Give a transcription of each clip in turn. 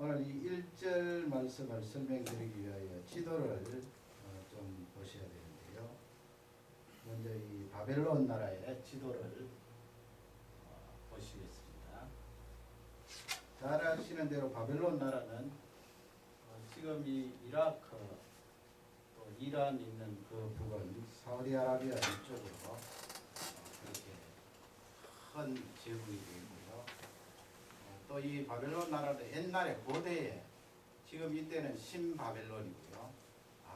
오늘 이 1절 말씀을 설명드리기 위하여 지도를 좀 보셔야 되는데요. 먼저 이 바벨론 나라의 지도를 보시겠습니다. 잘 아시는 대로 바벨론 나라는 지금 이 이라크 또 이란 있는 그 부분 사우디아라비아 이쪽으로 그렇게 큰 제국이 되고요. 또 이 바벨론 나라도 옛날에 고대에 지금 이때는 신바벨론이고요.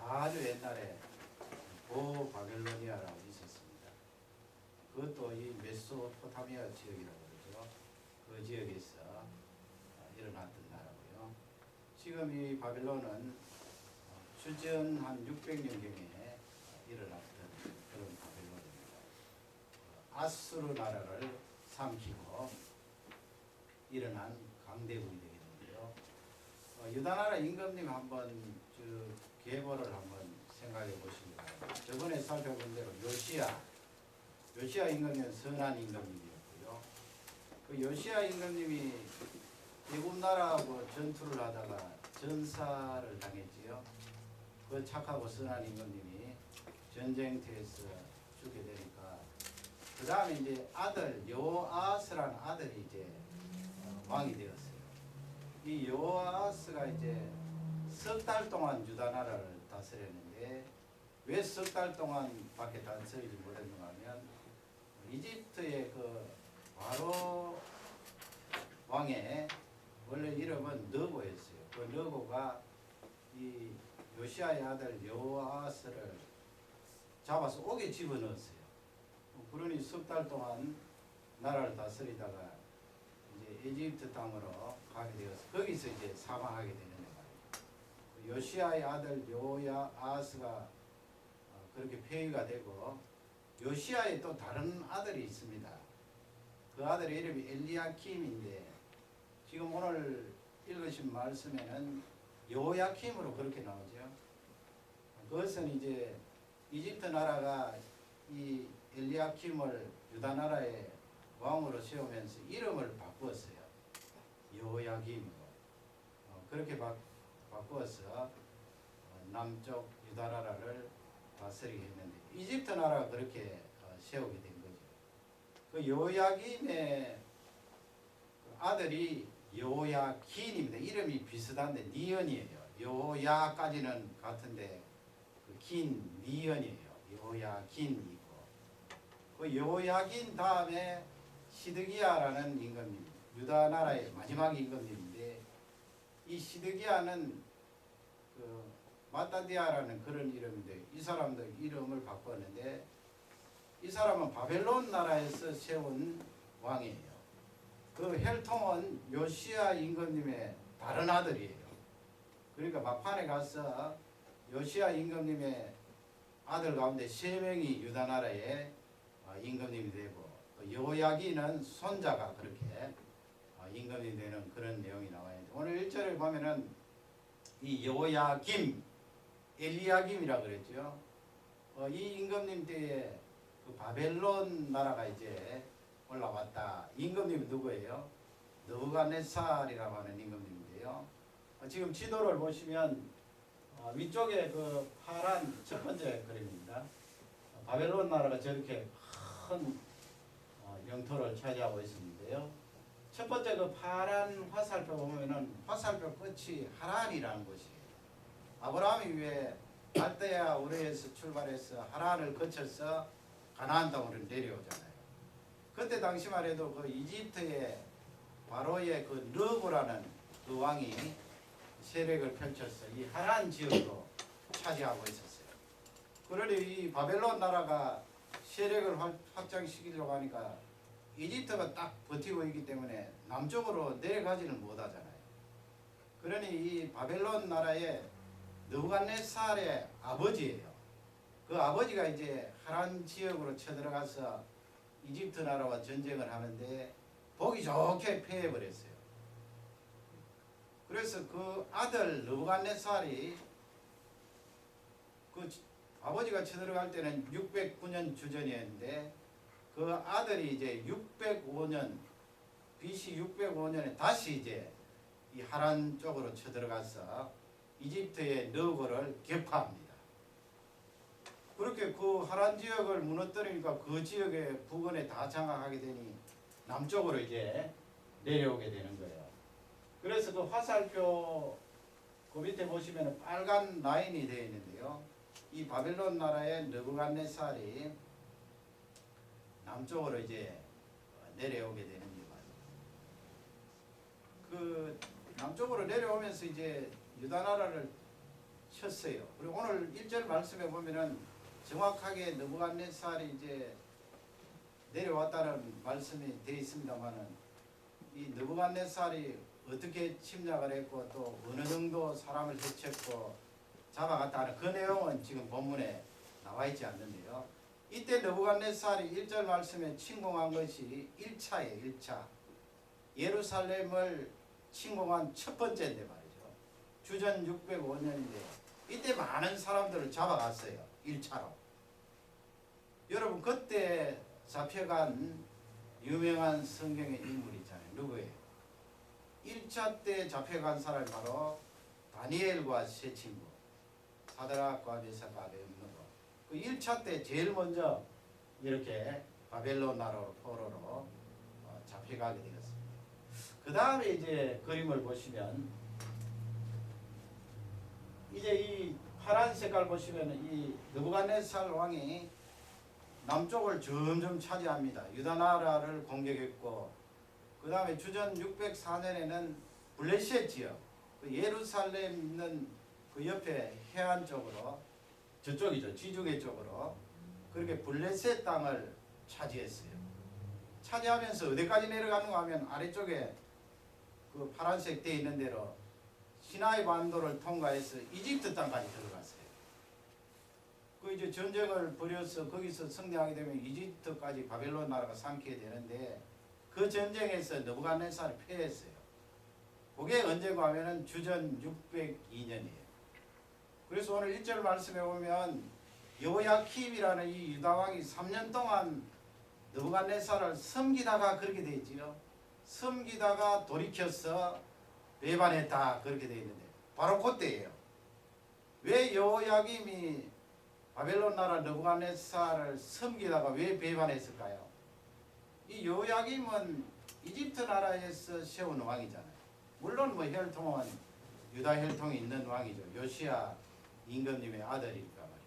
아주 옛날에 고바벨로니아라고 있었습니다. 그것도 이 메소포타미아 지역이라고 그러죠. 그 지역에서 일어났던 나라고요. 지금 이 바벨론은 주전 한 600년경에 일어났던 그런 바벨론입니다. 아수르 나라를 삼키고 일어난 강대국이 되겠는데요. 유다나라 임금님 한번 계보를 한번 생각해 보시기 바랍니다. 저번에 살펴본 대로 요시야 임금님은 선한 임금님이었고요. 그 요시야 임금님이 애굽 나라하고 전투를 하다가 전사를 당했지요. 그 착하고 선한 임금님이 전쟁터에서 죽게 되니까 그 다음에 이제 아들 여호아스라는 아들이 이제 왕이 되었어요. 이 여호아스가 이제 석 달 동안 유다 나라를 다스렸는데 왜 석 달 동안밖에 다스리지 못했는가 하면 이집트의 그 바로 왕의 원래 이름은 느고였어요. 그 느고가 이 요시아의 아들 여호아스를 잡아서 옥에 집어넣었어요. 그러니 석 달 동안 나라를 다스리다가 이제 이집트 땅으로 가게 되어서 거기서 이제 사망하게 되는 거예요. 요시아의 아들 요야아스가 그렇게 폐위가 되고 요시아의 또 다른 아들이 있습니다. 그 아들의 이름이 엘리야킴인데 지금 오늘 읽으신 말씀에는 요야킴으로 그렇게 나오죠. 그것은 이제 이집트 나라가 이 엘리야킴을 유다 나라의 왕으로 세우면서 이름을 바꾸었어요. 여호야김으로 그렇게 바꾸어서 남쪽 유다 나라를 다스리게 했는데 이집트 나라가 그렇게 세우게 된 거죠. 그 여호야김의 아들이 여호야긴입니다. 이름이 비슷한데 니은이에요. 여호야까지는 같은데 그 긴 니은이에요. 여호야긴이고 그 여호야긴 다음에 시드기야라는 임금님, 유다 나라의 마지막 임금님인데 이 시드기야는 그 마따디아라는 그런 이름인데 이 사람도 이름을 바꿨는데 이 사람은 바벨론 나라에서 세운 왕이에요. 그 혈통은 요시야 임금님의 다른 아들이에요. 그러니까 막판에 가서 요시야 임금님의 아들 가운데 3명이 유다 나라의 임금님이 되고 여호야긴은 손자가 그렇게 임금이 되는 그런 내용이 나와요. 오늘 1절을 보면은 이 여호야김, 엘리야김이라 그랬죠. 이 임금님 때에 그 바벨론 나라가 이제 올라왔다. 임금님이 누구예요? 느부갓네살이라고 하는 임금님인데요. 지금 지도를 보시면 위쪽에 그 파란 첫 번째 그림입니다. 바벨론 나라가 저렇게 큰 영토를 차지하고 있었는데요. 첫 번째 그 파란 화살표 보면은 화살표 끝이 하란이라는 곳이에요. 아브라함이 왜 갈대아 우르에서 출발해서 하란을 거쳐서 가나안 땅으로 내려오잖아요. 그때 당시만 해도 그 이집트의 바로의 그 느고라는 그 왕이 세력을 펼쳐서 이 하란 지역으로 차지하고 있었어요. 그러니 이 바벨론 나라가 세력을 확장시키려고 하니까 이집트가 딱 버티고 있기 때문에 남쪽으로 내려가지는 못하잖아요. 그러니 이 바벨론 나라의 느부갓네살의 아버지예요. 그 아버지가 이제 하란 지역으로 쳐들어가서 이집트 나라와 전쟁을 하는데 보기 좋게 패해버렸어요. 그래서 그 아들 느부갓네살이 그 아버지가 쳐들어갈 때는 609년 주전이었는데 그 아들이 이제 605년 BC 605년에 다시 이제 이 하란 쪽으로 쳐들어가서 이집트의 너고를 격파합니다. 그렇게 그 하란 지역을 무너뜨리니까 그 지역의 부근에 다 장악하게 되니 남쪽으로 이제 내려오게 되는 거예요. 그래서 그 화살표 그 밑에 보시면 빨간 라인이 되어 있는데요. 이 바벨론 나라의 느부갓네살이 남쪽으로 이제 내려오게 되는 거예요. 그 남쪽으로 내려오면서 이제 유다 나라를 쳤어요. 그리고 오늘 1절 말씀에 보면은 정확하게 느부갓네살이 이제 내려왔다는 말씀이 되어 있습니다만은 이 느부갓네살이 어떻게 침략을 했고 또 어느 정도 사람을 해쳤고 잡아갔다는 그 내용은 지금 본문에 나와 있지 않는데요. 이때 느부갓네살이 1절 말씀에 침공한 것이 1차예요. 1차. 예루살렘을 침공한 첫 번째인데 말이죠. 주전 605년인데 이때 많은 사람들을 잡아갔어요. 1차로. 여러분 그때 잡혀간 유명한 성경의 인물이 있잖아요. 누구예요? 1차 때 잡혀간 사람이 바로 다니엘과 세 친구 사드락과 메삭과 아벳느고. 그 1차 때 제일 먼저 이렇게 바벨론 나라로 포로로 잡혀가게 되었습니다. 그 다음에 이제 그림을 보시면 이제 이 파란 색깔 보시면 이 느부갓네살 왕이 남쪽을 점점 차지합니다. 유다 나라를 공격했고 그 다음에 주전 604년에는 블레셋 지역 그 예루살렘 있는 그 옆에 해안 쪽으로 저쪽이죠. 지중해 쪽으로 그렇게 블레셋 땅을 차지했어요. 차지하면서 어디까지 내려가는가 하면 아래쪽에 그 파란색 되어 있는 대로 시나이 반도를 통과해서 이집트 땅까지 들어갔어요. 그 이제 전쟁을 벌여서 거기서 승리하게 되면 이집트까지 바벨론 나라가 삼키게 되는데 그 전쟁에서 느부갓네살이 패했어요. 그게 언제고 하면은 주전 602년이에요. 그래서 오늘 1절 말씀에 보면 여호야킴이라는 이 유다 왕이 3년 동안 느부갓네살을 섬기다가 그렇게 돼 있지요. 섬기다가 돌이켜서 배반했다 그렇게 돼 있는데 바로 그때예요. 왜 여호야김이 바벨론 나라 느부갓네살을 섬기다가 왜 배반했을까요? 이 여호야김은 이집트 나라에서 세운 왕이잖아요. 물론 뭐 혈통은 유다 혈통이 있는 왕이죠. 요시야 임금님의 아들이니까 말이에요.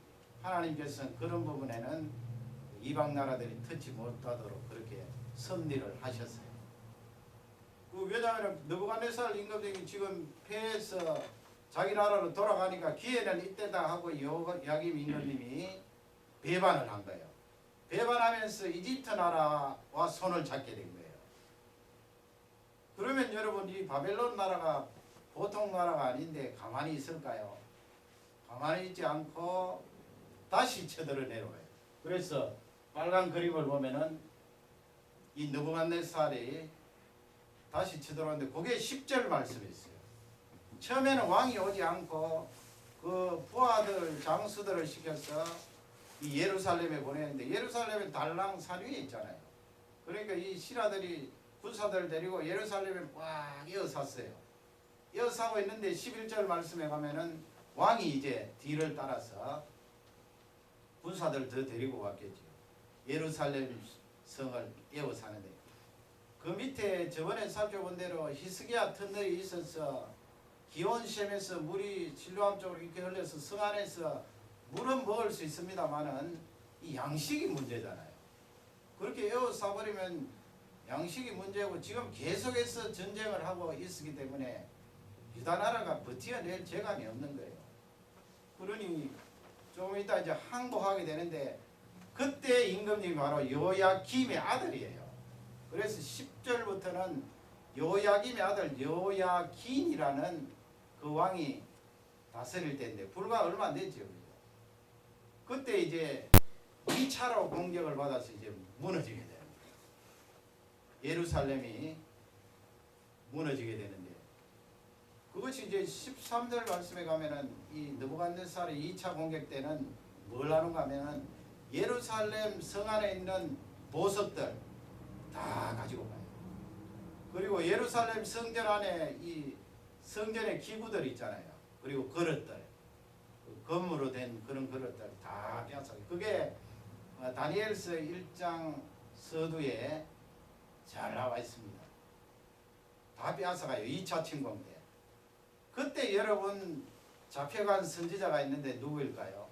하나님께서는 그런 부분에는 이방 나라들이 터치 못하도록 그렇게 섭리를 하셨어요. 왜냐하면 느부갓네살 임금님이 지금 패해서 자기 나라로 돌아가니까 기회는 이때다 하고 여호야김 임금님이 배반을 한 거예요. 배반하면서 이집트 나라와 손을 잡게 된 거예요. 그러면 여러분 이 바벨론 나라가 보통 나라가 아닌데 가만히 있을까요? 가만히 있지 않고 다시 쳐들어 내려와요. 그래서 빨간 그림을 보면은 이 느부갓네살이 다시 쳐들어오는데 그게 10절 말씀이 있어요. 처음에는 왕이 오지 않고 그 부하들 장수들을 시켜서 이 예루살렘에 보내는데 예루살렘에 달랑 산 위에 있잖아요. 그러니까 이 신하들이 군사들을 데리고 예루살렘에 꽉 에워쌌어요. 에워싸고 있는데 11절 말씀에 가면은 왕이 이제 뒤를 따라서 군사들을 더 데리고 왔겠죠. 예루살렘 성을 에워싸는데 그 밑에 저번에 살펴본 대로 히스기야 터널이 있어서 기온샘에서 물이 실로암 쪽으로 이렇게 흘러서 성 안에서 물은 먹을 수 있습니다만은 이 양식이 문제잖아요. 그렇게 에워싸버리면 양식이 문제고 지금 계속해서 전쟁을 하고 있기 때문에 유다 나라가 버텨낼 재간이 없는 거예요. 그러니 좀 이따 이제 항복하게 되는데 그때 임금님이 바로 여호야김의 아들이에요. 그래서 10절부터는 여호야김의 아들 여호야긴이라는 그 왕이 다스릴 때인데 불과 얼마 안 됐죠. 그때 이제 2차로 공격을 받아서 이제 무너지게 돼요. 예루살렘이 무너지게 되는데 그것이 이제 13절 말씀에 가면은 이 느부갓네살의 2차 공격 때는 뭘 하는가 하면은 예루살렘 성 안에 있는 보석들 다 가지고 가요. 그리고 예루살렘 성전 안에 이 성전의 기구들 있잖아요. 그리고 그릇들, 그 금으로 된 그런 그릇들 다 빼앗아. 그게 다니엘서 1장 서두에 잘 나와 있습니다. 다 빼앗아가요. 2차 침공 때. 그때 여러분 잡혀간 선지자가 있는데 누구일까요?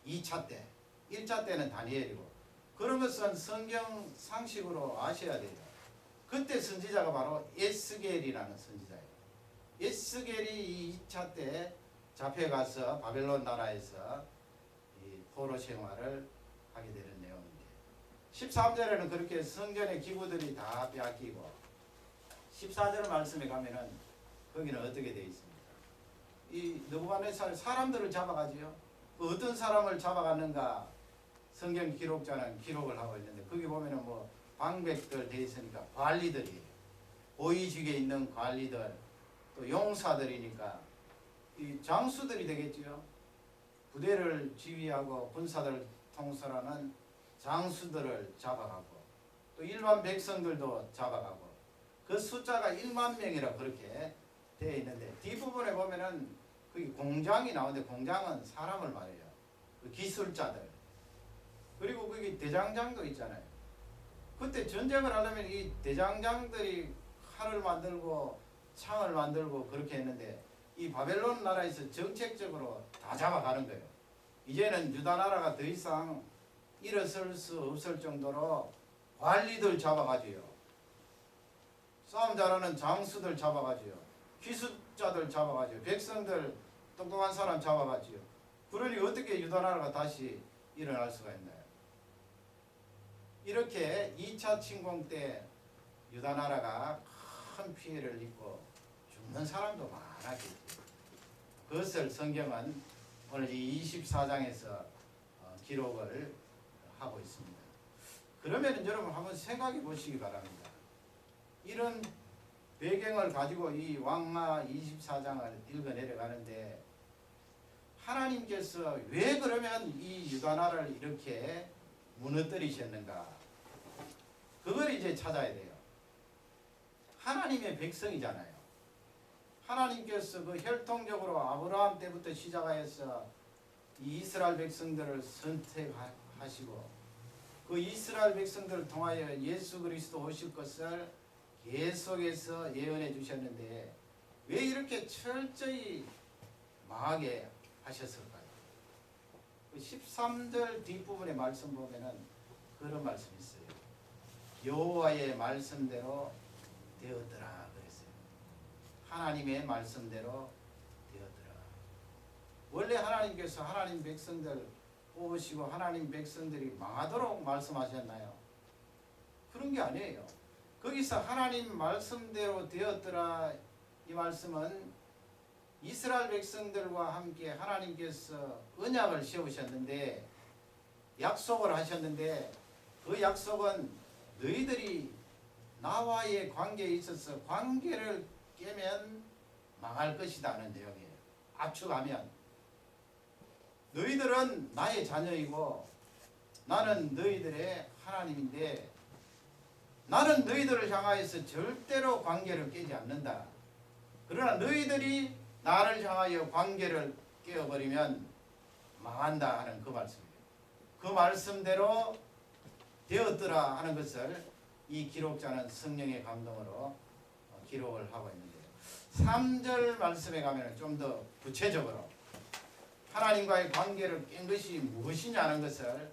2차 때. 1차 때는 다니엘이고. 그런 것은 성경 상식으로 아셔야 돼요. 그때 선지자가 바로 에스겔이라는 선지자예요. 에스겔이 2차 때 잡혀가서 바벨론 나라에서 이 포로 생활을 하게 되는 내용입니다. 13절에는 그렇게 성전의 기구들이 다 빼앗기고 14절 말씀에 가면은 거기는 어떻게 되어 있습니까? 이 느부갓네살 사람들을 잡아가지요. 어떤 사람을 잡아갔는가 성경 기록자는 기록을 하고 있는데 거기 보면은 뭐 방백들 돼 있으니까 관리들이 고위직에 있는 관리들 또 용사들이니까 이 장수들이 되겠지요. 부대를 지휘하고 군사들을 통솔하는 장수들을 잡아가고 또 일반 백성들도 잡아가고 그 숫자가 1만 명이라 그렇게 되어 있는데 뒷부분에 보면은 거기 공장이 나오는데 공장은 사람을 말해요. 그 기술자들 그리고 거기 대장장도 있잖아요. 그때 전쟁을 하려면 이 대장장들이 칼을 만들고 창을 만들고 그렇게 했는데 이 바벨론 나라에서 정책적으로 다 잡아가는 거예요. 이제는 유다 나라가 더 이상 일어설 수 없을 정도로 관리들 잡아가지요. 싸움 잘하는 장수들 잡아가지요. 기술자들 잡아가지요. 백성들 똑똑한 사람 잡아가지요. 그러니 어떻게 유다 나라가 다시 일어날 수가 있나요? 이렇게 2차 침공 때 유다 나라가 큰 피해를 입고 죽는 사람도 많았겠죠. 그것을 성경은 오늘 이 24장에서 기록을 하고 있습니다. 그러면 여러분 한번 생각해 보시기 바랍니다. 이런 배경을 가지고 이 왕하 24장을 읽어 내려가는데 하나님께서 왜 그러면 이 유다 나라를 이렇게 무너뜨리셨는가? 그걸 이제 찾아야 돼요. 하나님의 백성이잖아요. 하나님께서 그 혈통적으로 아브라함 때부터 시작하여서 이 이스라엘 백성들을 선택하시고 그 이스라엘 백성들을 통하여 예수 그리스도 오실 것을 계속해서 예언해 주셨는데 왜 이렇게 철저히 망하게 하셨을까요? 13절 뒷부분의 말씀 보면은 그런 말씀이 있어요. 여호와의 말씀대로 되었더라 그랬어요. 하나님의 말씀대로 되었더라. 원래 하나님께서 하나님 백성들 뽑으시고 하나님 백성들이 망하도록 말씀하셨나요? 그런 게 아니에요. 거기서 하나님 말씀대로 되었더라 이 말씀은 이스라엘 백성들과 함께 하나님께서 언약을 세우셨는데 약속을 하셨는데 그 약속은 너희들이 나와의 관계에 있어서 관계를 깨면 망할 것이다 하는 내용이에요. 압축하면 너희들은 나의 자녀이고 나는 너희들의 하나님인데 나는 너희들을 향하여서 절대로 관계를 깨지 않는다. 그러나 너희들이 나를 향하여 관계를 깨어버리면 망한다 하는 그 말씀이에요. 그 말씀대로 되었더라 하는 것을 이 기록자는 성령의 감동으로 기록을 하고 있는데요. 3절 말씀에 가면 좀 더 구체적으로 하나님과의 관계를 깬 것이 무엇이냐 하는 것을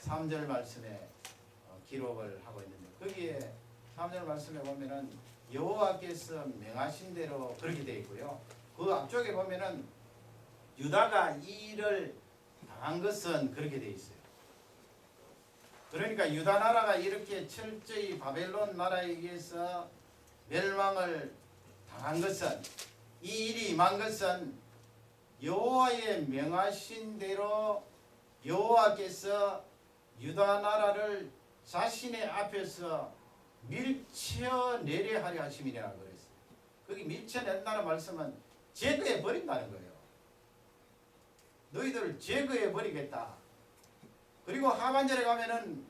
3절 말씀에 기록을 하고 있는데 거기에 3절 말씀에 보면은 여호와께서 명하신 대로 그렇게 되어 있고요. 그 앞쪽에 보면은 유다가 이 일을 당한 것은 그렇게 되어 있어요. 그러니까 유다 나라가 이렇게 철저히 바벨론 나라에 의해서 멸망을 당한 것은 이 일이 임한 것은 여호와의 명하신 대로 여호와께서 유다 나라를 자신의 앞에서 밀쳐내려 하려 하심이라 그랬어요. 거기 밀쳐낸다는 말씀은 제거해 버린다는 거예요. 너희들을 제거해 버리겠다. 그리고 하반절에 가면은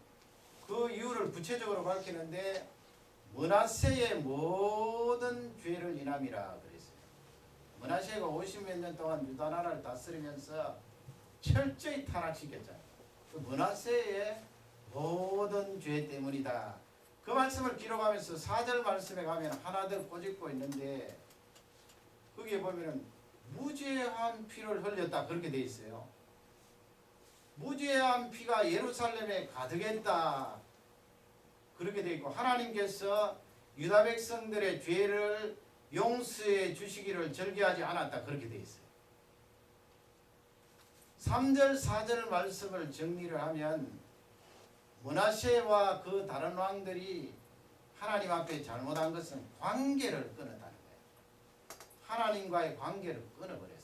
그 이유를 구체적으로 밝히는데 므낫세의 모든 죄를 인함이라 그랬어요. 므낫세가 50몇 년 동안 유다 나라를 다스리면서 철저히 타락시켰잖아요. 그 므낫세의 모든 죄 때문이다. 그 말씀을 기록하면서 4절 말씀에 가면 하나 더 꼬집고 있는데 거기에 보면은 무죄한 피를 흘렸다 그렇게 돼 있어요. 무죄한 피가 예루살렘에 가득했다 그렇게 돼 있고 하나님께서 유다 백성들의 죄를 용서해 주시기를 절개하지 않았다 그렇게 돼 있어요. 3절 4절 말씀을 정리를 하면 므낫세와 그 다른 왕들이 하나님 앞에 잘못한 것은 관계를 끊었다는 거예요. 하나님과의 관계를 끊어버렸어요.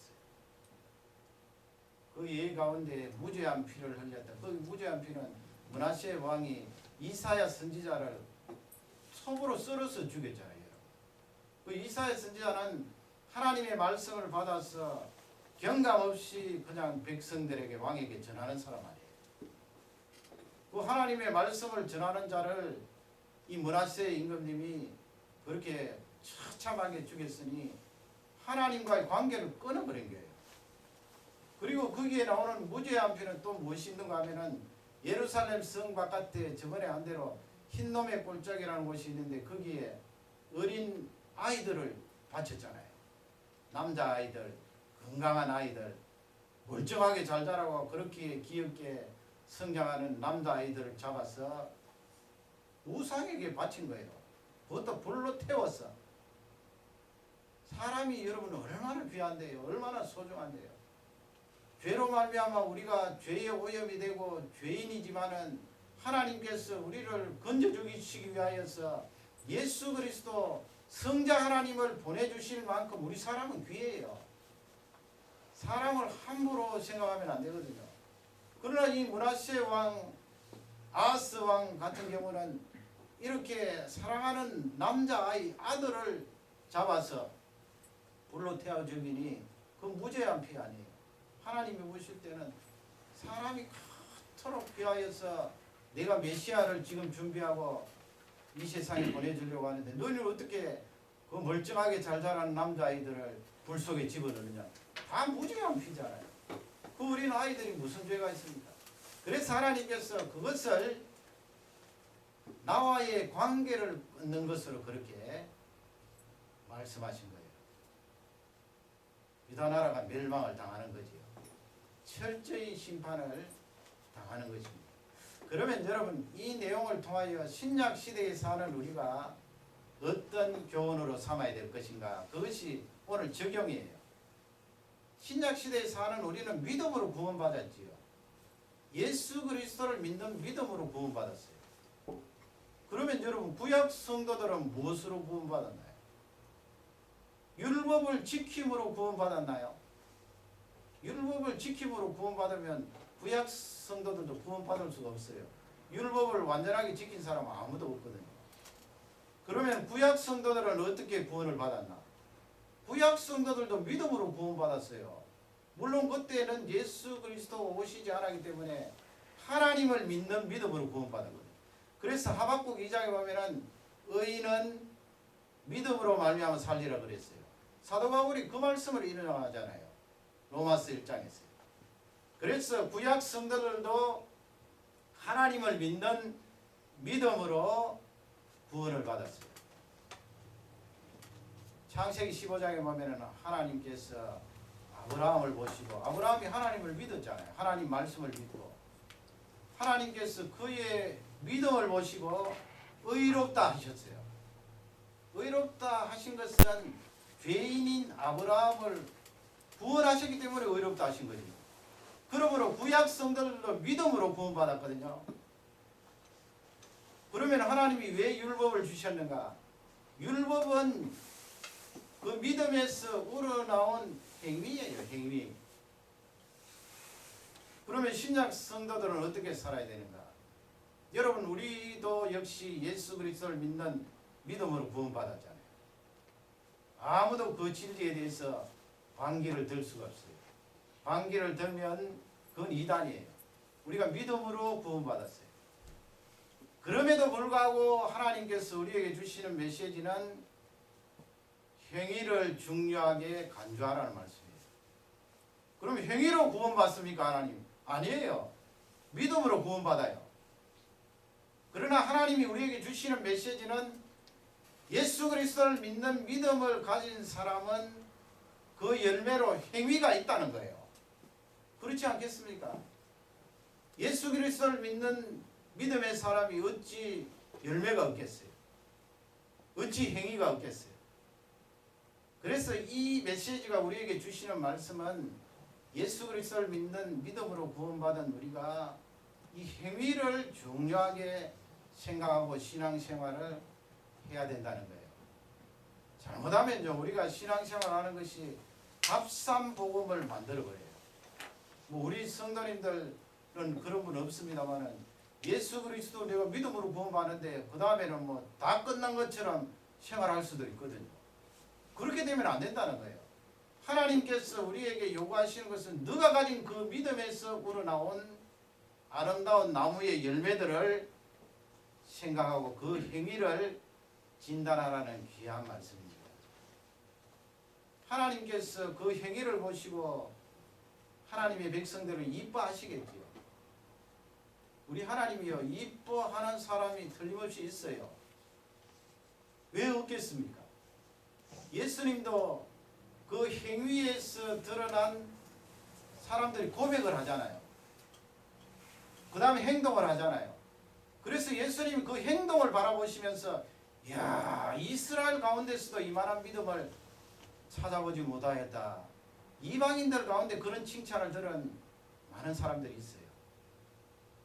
그 예의 가운데 무죄한 피를 흘렸다. 그 무죄한 피는 므낫세 왕이 이사야 선지자를 톱으로 썰어서 죽였잖아요. 그 이사야 선지자는 하나님의 말씀을 받아서 경감 없이 그냥 백성들에게 왕에게 전하는 사람 아니에요. 그 하나님의 말씀을 전하는 자를 이 므낫세 임금님이 그렇게 처참하게 죽였으니 하나님과의 관계를 끊어버린 거예요. 그리고 거기에 나오는 무죄한 피는 또 무엇이 있는가 하면은 예루살렘 성 바깥에 저번에 한 대로 흰놈의 골짜기라는 곳이 있는데 거기에 어린 아이들을 바쳤잖아요. 남자아이들, 건강한 아이들, 멀쩡하게 잘 자라고 그렇게 귀엽게 성장하는 남자아이들을 잡아서 우상에게 바친 거예요. 그것도 불로 태웠어. 사람이 여러분 얼마나 귀한데요. 얼마나 소중한데요. 죄로 말미암아 우리가 죄의 오염이 되고 죄인이지만은 하나님께서 우리를 건져주시기 위하여서 예수 그리스도 성자 하나님을 보내주실 만큼 우리 사람은 귀해요. 사람을 함부로 생각하면 안 되거든요. 그러나 이 므낫세 왕, 아하스 왕 같은 경우는 이렇게 사랑하는 남자아이 아들을 잡아서 불로 태워 죽이니 그 무죄한 피 아니에요. 하나님이 보실 때는 사람이 그토록 귀하여서 내가 메시아를 지금 준비하고 이 세상에 보내주려고 하는데 너희는 어떻게 그 멀쩡하게 잘 자라는 남자아이들을 불 속에 집어넣느냐. 다 무죄한 피잖아요. 그 어린 아이들이 무슨 죄가 있습니까? 그래서 하나님께서 그것을 나와의 관계를 끊는 것으로 그렇게 말씀하신 거예요. 유다 나라가 멸망을 당하는 거지요. 철저히 심판을 당하는 것입니다. 그러면 여러분 이 내용을 통하여 신약 시대에 사는 우리가 어떤 교훈으로 삼아야 될 것인가? 그것이 오늘 적용이에요. 신약 시대에 사는 우리는 믿음으로 구원받았지요. 예수 그리스도를 믿는 믿음으로 구원받았어요. 그러면 여러분 구약 성도들은 무엇으로 구원받았나요? 율법을 지킴으로 구원받았나요? 율법을 지킴으로 구원받으면 구약 성도들도 구원받을 수가 없어요. 율법을 완전하게 지킨 사람은 아무도 없거든요. 그러면 구약 성도들은 어떻게 구원을 받았나? 구약 성도들도 믿음으로 구원받았어요. 물론 그때는 예수 그리스도 오시지 않았기 때문에 하나님을 믿는 믿음으로 구원받았거든요. 그래서 하박국 2장에 보면은 의인은 믿음으로 말미암아 살리라 그랬어요. 사도 바울이 그 말씀을 인용하잖아요. 로마서 1장에서. 그래서 구약 성도들도 하나님을 믿는 믿음으로 구원을 받았어요. 창세기 15장에 보면은 하나님께서 아브라함을 보시고 아브라함이 하나님을 믿었잖아요. 하나님 말씀을 믿고 하나님께서 그의 믿음을 보시고 의롭다 하셨어요. 의롭다 하신 것은 죄인인 아브라함을 구원하셨기 때문에 의롭다 하신 거죠. 그러므로 구약 성도들도 믿음으로 구원받았거든요. 그러면 하나님이 왜 율법을 주셨는가? 율법은 그 믿음에서 우러나온 행위예요. 행위. 그러면 신약 성도들은 어떻게 살아야 되는가? 여러분 우리도 역시 예수 그리스도를 믿는 믿음으로 구원받았잖아요. 아무도 그 진리에 대해서 반기를 들 수가 없어요. 반기를 들면 그건 이단이에요. 우리가 믿음으로 구원받았어요. 그럼에도 불구하고 하나님께서 우리에게 주시는 메시지는 행위를 중요하게 간주하라는 말씀이에요. 그럼 행위로 구원받습니까 하나님? 아니에요. 믿음으로 구원받아요. 그러나 하나님이 우리에게 주시는 메시지는 예수 그리스도를 믿는 믿음을 가진 사람은 그 열매로 행위가 있다는 거예요. 그렇지 않겠습니까? 예수 그리스도를 믿는 믿음의 사람이 어찌 열매가 없겠어요? 어찌 행위가 없겠어요? 그래서 이 메시지가 우리에게 주시는 말씀은 예수 그리스도를 믿는 믿음으로 구원받은 우리가 이 행위를 중요하게 생각하고 신앙생활을 해야 된다는 거예요. 잘못하면요, 우리가 신앙생활하는 것이 값싼 복음을 만들어버려요. 뭐 우리 성도님들은 그런 분 없습니다만은 예수 그리스도 내가 믿음으로 구원받는데 그 다음에는 뭐 다 끝난 것처럼 생활할 수도 있거든요. 그렇게 되면 안 된다는 거예요. 하나님께서 우리에게 요구하시는 것은 너가 가진 그 믿음에서 우러나온 아름다운 나무의 열매들을 생각하고 그 행위를 진단하라는 귀한 말씀입니다. 하나님께서 그 행위를 보시고 하나님의 백성들을 이뻐하시겠지요. 우리 하나님이요, 이뻐하는 사람이 틀림없이 있어요. 왜 없겠습니까? 예수님도 그 행위에서 드러난 사람들이 고백을 하잖아요. 그 다음에 행동을 하잖아요. 그래서 예수님이 그 행동을 바라보시면서 야, 이스라엘 가운데서도 이만한 믿음을 찾아보지 못하였다. 이방인들 가운데 그런 칭찬을 들은 많은 사람들이 있어요.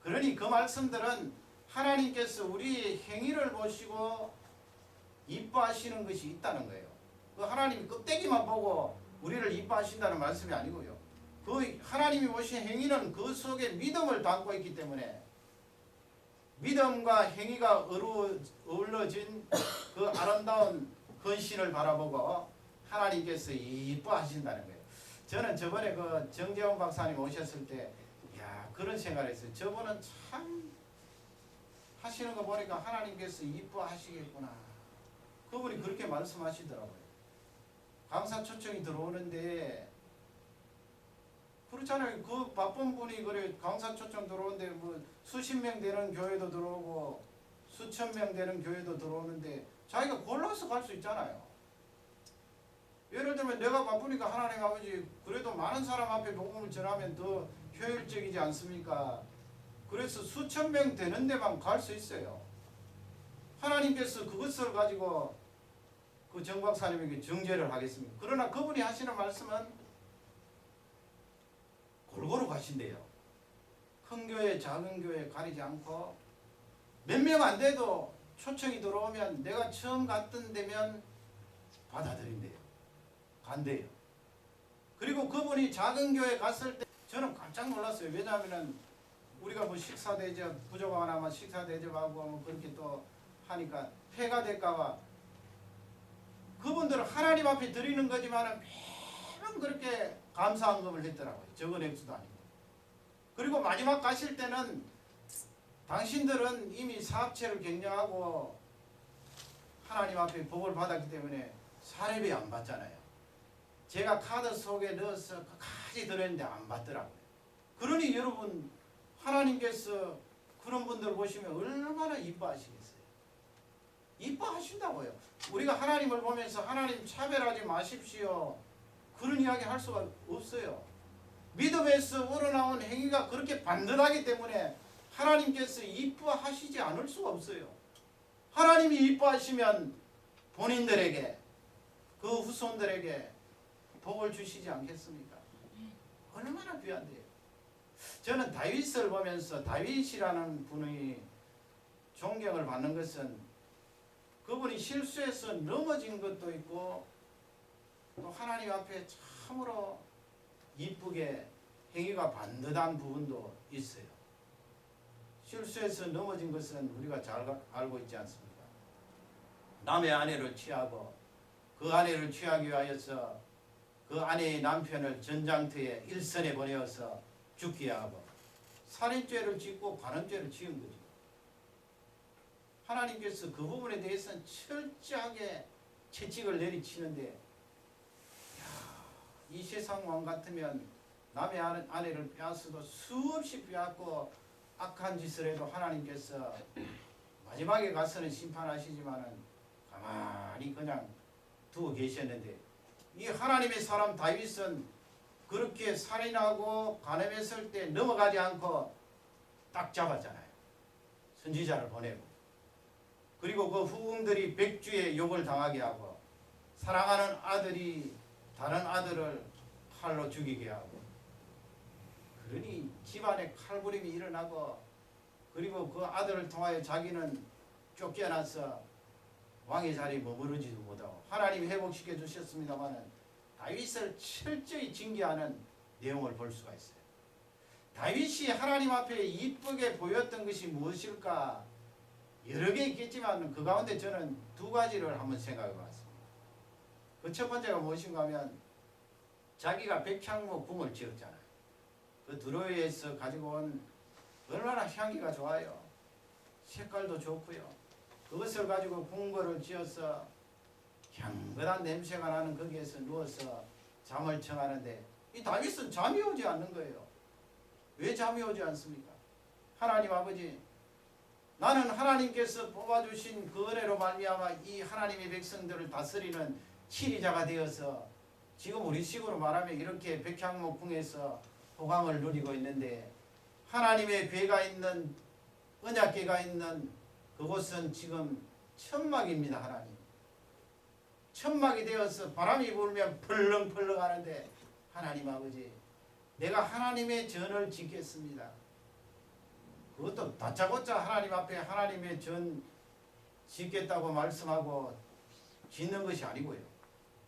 그러니 그 말씀들은 하나님께서 우리의 행위를 보시고 이뻐하시는 것이 있다는 거예요. 그 하나님이 껍데기만 보고 우리를 이뻐하신다는 말씀이 아니고요. 그 하나님이 보신 행위는 그 속에 믿음을 담고 있기 때문에 믿음과 행위가 어우러진 그 아름다운 헌신을 바라보고 하나님께서 이뻐하신다는 거예요. 저는 저번에 그 정재원 박사님 오셨을 때 야, 그런 생각을 했어요. 저분은 참 하시는 거 보니까 하나님께서 이뻐하시겠구나. 그분이 그렇게 말씀하시더라고요. 강사 초청이 들어오는데 그렇잖아요. 그 바쁜 분이 그래 강사 초청 들어오는데 뭐 수십 명 되는 교회도 들어오고 수천 명 되는 교회도 들어오는데 자기가 골라서 갈 수 있잖아요. 예를 들면 내가 바쁘니까 하나님 아버지 그래도 많은 사람 앞에 복음을 전하면 더 효율적이지 않습니까? 그래서 수천 명 되는 데만 갈 수 있어요. 하나님께서 그것을 가지고 그 정 박사님에게 정죄를 하겠습니다. 그러나 그분이 하시는 말씀은 골고루 가신대요. 큰 교회 작은 교회 가리지 않고 몇 명 안 돼도 초청이 들어오면 내가 처음 갔던 데면 받아들인대요. 간대요. 그리고 그분이 작은 교회 갔을 때 저는 깜짝 놀랐어요. 왜냐하면 우리가 뭐 식사 대접 부족하고 나면 식사 대접하고 뭐 그렇게 또 하니까 폐가 될까봐 그분들은 하나님 앞에 드리는 거지만 매번 그렇게 감사헌금을 했더라고요. 적은 액수도 아니고. 그리고 마지막 가실 때는 당신들은 이미 사업체를 경영하고 하나님 앞에 복을 받았기 때문에 사례비 안 받잖아요. 제가 카드 속에 넣어서 끝까지 들었는데 안 받더라고요. 그러니 여러분 하나님께서 그런 분들 보시면 얼마나 이뻐하시겠어요. 이뻐하신다고요. 우리가 하나님을 보면서 하나님 차별하지 마십시오. 그런 이야기 할 수가 없어요. 믿음에서 우러나온 행위가 그렇게 반듯하기 때문에 하나님께서 이뻐하시지 않을 수가 없어요. 하나님이 이뻐하시면 본인들에게 그 후손들에게 복을 주시지 않겠습니까? 얼마나 귀한데요. 저는 다윗을 보면서 다윗이라는 분의 존경을 받는 것은 그분이 실수해서 넘어진 것도 있고 또 하나님 앞에 참으로 이쁘게 행위가 반듯한 부분도 있어요. 실수해서 넘어진 것은 우리가 잘 알고 있지 않습니까? 남의 아내를 취하고 그 아내를 취하기 위하여서 그 아내의 남편을 전장터에 일선에 보내어서 죽게 하고 살인죄를 짓고 간음죄를 지은 거죠. 하나님께서 그 부분에 대해서는 철저하게 채찍을 내리치는데, 이 세상 왕 같으면 남의 아내를 빼앗아도 수없이 빼앗고 악한 짓을 해도 하나님께서 마지막에 가서는 심판하시지만은 가만히 그냥 두고 계셨는데, 이 하나님의 사람 다윗은 그렇게 살인하고 간음했을 때 넘어가지 않고 딱 잡았잖아요. 선지자를 보내고. 그리고 그 후궁들이 백주의 욕을 당하게 하고, 사랑하는 아들이 다른 아들을 칼로 죽이게 하고, 그러니 집안에 칼부림이 일어나고, 그리고 그 아들을 통하여 자기는 쫓겨나서 왕의 자리에 머무르지도 못하고, 하나님이 회복시켜 주셨습니다마는 다윗을 철저히 징계하는 내용을 볼 수가 있어요. 다윗이 하나님 앞에 이쁘게 보였던 것이 무엇일까? 여러 개 있겠지만 그 가운데 저는 두 가지를 한번 생각해 봤습니다. 그 첫 번째가 무엇인가 하면, 자기가 백향목 궁을 지었잖아요. 그 드로에서 가지고 온 얼마나 향기가 좋아요. 색깔도 좋고요. 그것을 가지고 궁궐을 지어서 향긋한 냄새가 나는 거기에서 누워서 잠을 청하는데, 이 다윗은 잠이 오지 않는 거예요. 왜 잠이 오지 않습니까? 하나님 아버지, 나는 하나님께서 뽑아주신 그 은혜로 말미암아 이 하나님의 백성들을 다스리는 치리자가 되어서 지금 우리 식으로 말하면 이렇게 백향목궁에서 호강을 누리고 있는데, 하나님의 괴가 있는, 언약궤가 있는 그곳은 지금 천막입니다. 하나님, 천막이 되어서 바람이 불면 펄렁펄렁 하는데, 하나님 아버지, 내가 하나님의 전을 짓겠습니다. 그것도 다짜고짜 하나님 앞에 하나님의 전 짓겠다고 말씀하고 짓는 것이 아니고요.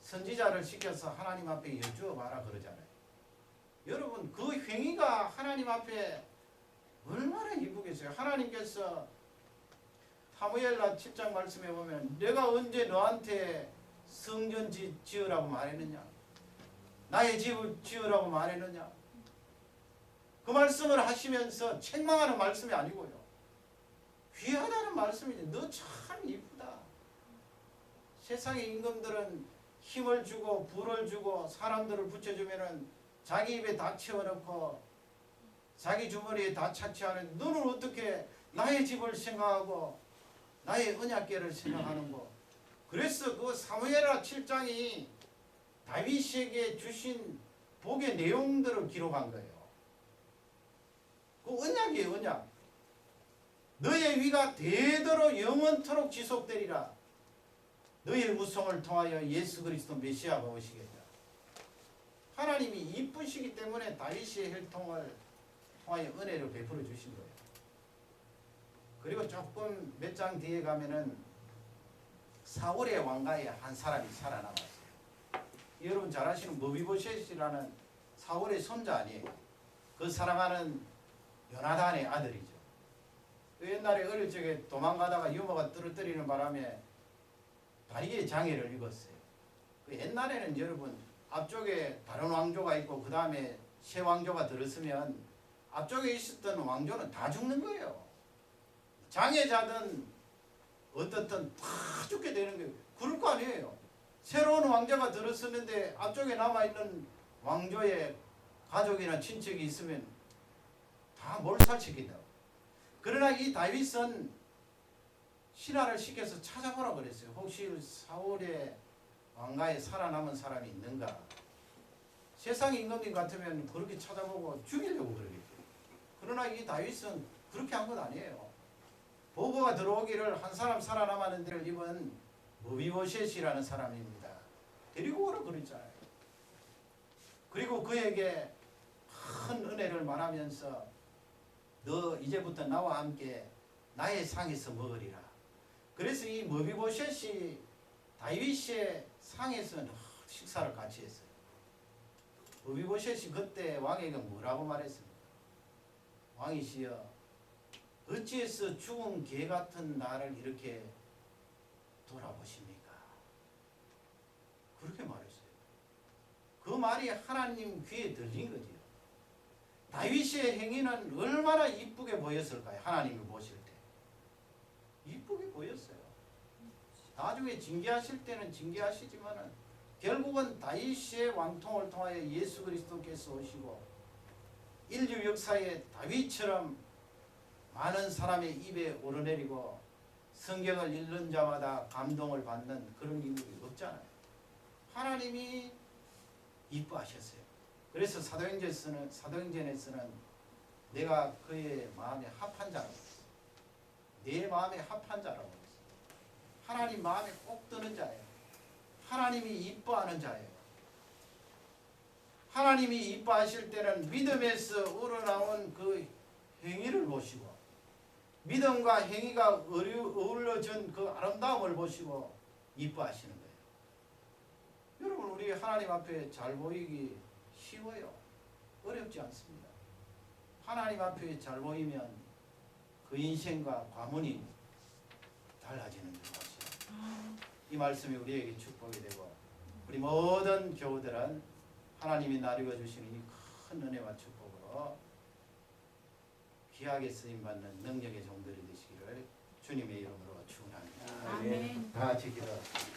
선지자를 시켜서 하나님 앞에 여쭈어 봐라 그러잖아요. 여러분, 그 행위가 하나님 앞에 얼마나 이쁘겠어요. 하나님께서 사무엘라 7장 말씀해 보면, 내가 언제 너한테 성전 지으라고 말했느냐? 나의 집을 지으라고 말했느냐? 그 말씀을 하시면서 책망하는 말씀이 아니고요. 귀하다는 말씀이지. 너 참 이쁘다. 세상의 임금들은 힘을 주고 부를 주고 사람들을 붙여주면은 자기 입에 다 채워넣고 자기 주머니에 다 차치하는, 너는 어떻게 나의 집을 생각하고 나의 언약궤를 생각하는고? 그래서 그 사무엘하 7장이 다윗에게 주신 복의 내용들을 기록한 거예요. 그 언약이에요, 언약. 너의 위가 대대로 영원토록 지속되리라. 너의 후손을 통하여 예수 그리스도 메시아가 오시겠다. 하나님이 이쁘시기 때문에 다윗의 혈통을 통하여 은혜를 베풀어 주신 거예요. 그리고 조금 몇 장 뒤에 가면은 사울의 왕가에 한 사람이 살아남았어요. 여러분 잘 아시는 머비보셋이라는 사울의 손자 아니에요. 그 사랑하는 요나단의 아들이죠. 그 옛날에 어릴 적에 도망가다가 유모가 떨어뜨리는 바람에 다리에 장애를 입었어요. 그 옛날에는 여러분 앞쪽에 다른 왕조가 있고 그 다음에 새 왕조가 들었으면 앞쪽에 있었던 왕조는 다 죽는 거예요. 장애자든 어떻든 다 죽게 되는 거예요. 그럴 거 아니에요. 새로운 왕자가 들었었는데 앞쪽에 남아있는 왕조의 가족이나 친척이 있으면 다 몰살시킨다고. 그러나 이 다윗은 신하를 시켜서 찾아보라 그랬어요. 혹시 사울의 왕가에 살아남은 사람이 있는가. 세상 임금님 같으면 그렇게 찾아보고 죽이려고 그러겠죠. 그러나 이 다윗은 그렇게 한 건 아니에요. 보고가 들어오기를 한 사람 살아남았는데를 입은 머비보셋이라는 사람입니다. 데리고 오라 그랬잖아요. 그리고 그에게 큰 은혜를 말하면서 너 이제부터 나와 함께 나의 상에서 먹으리라. 그래서 이 머비보셋이 다윗의 상에서 식사를 같이 했어요. 머비보셋이 그때 왕에게 뭐라고 말했습니까? 왕이시여, 어찌해서 죽은 개 같은 나를 이렇게 돌아보십니까? 그렇게 말했어요. 그 말이 하나님 귀에 들린 거지요. 다윗의 행위는 얼마나 이쁘게 보였을까요? 하나님이 보실 때 이쁘게 보였어요. 나중에 징계하실 때는 징계하시지만은 결국은 다윗의 왕통을 통하여 예수 그리스도께서 오시고 인류 역사에 다윗처럼 많은 사람의 입에 오르내리고 성경을 읽는 자마다 감동을 받는 그런 인물이 없잖아요. 하나님이 이뻐하셨어요. 그래서 사도행전에서는 내가 그의 마음에 합한 자라고 했어요. 내 마음에 합한 자라고 했어요. 하나님 마음에 꼭 드는 자예요. 하나님이 이뻐하는 자예요. 하나님이 이뻐하실 때는 믿음에서 우러나온 그 행위를 보시고 믿음과 행위가 어우러진 그 아름다움을 보시고 이뻐하시는 거예요. 여러분 우리 하나님 앞에 잘 보이기 쉬워요. 어렵지 않습니다. 하나님 앞에 잘 보이면 그 인생과 과문이 달라지는 것이요. 이 말씀이 우리에게 축복이 되고 우리 모든 교우들은 하나님이 나누어 주시는 이 큰 은혜와 축복으로 귀하게 쓰임받는 능력의 종들이 되시기를 주님의 이름으로 축원합니다. 아멘. 다 같이 기도합시다.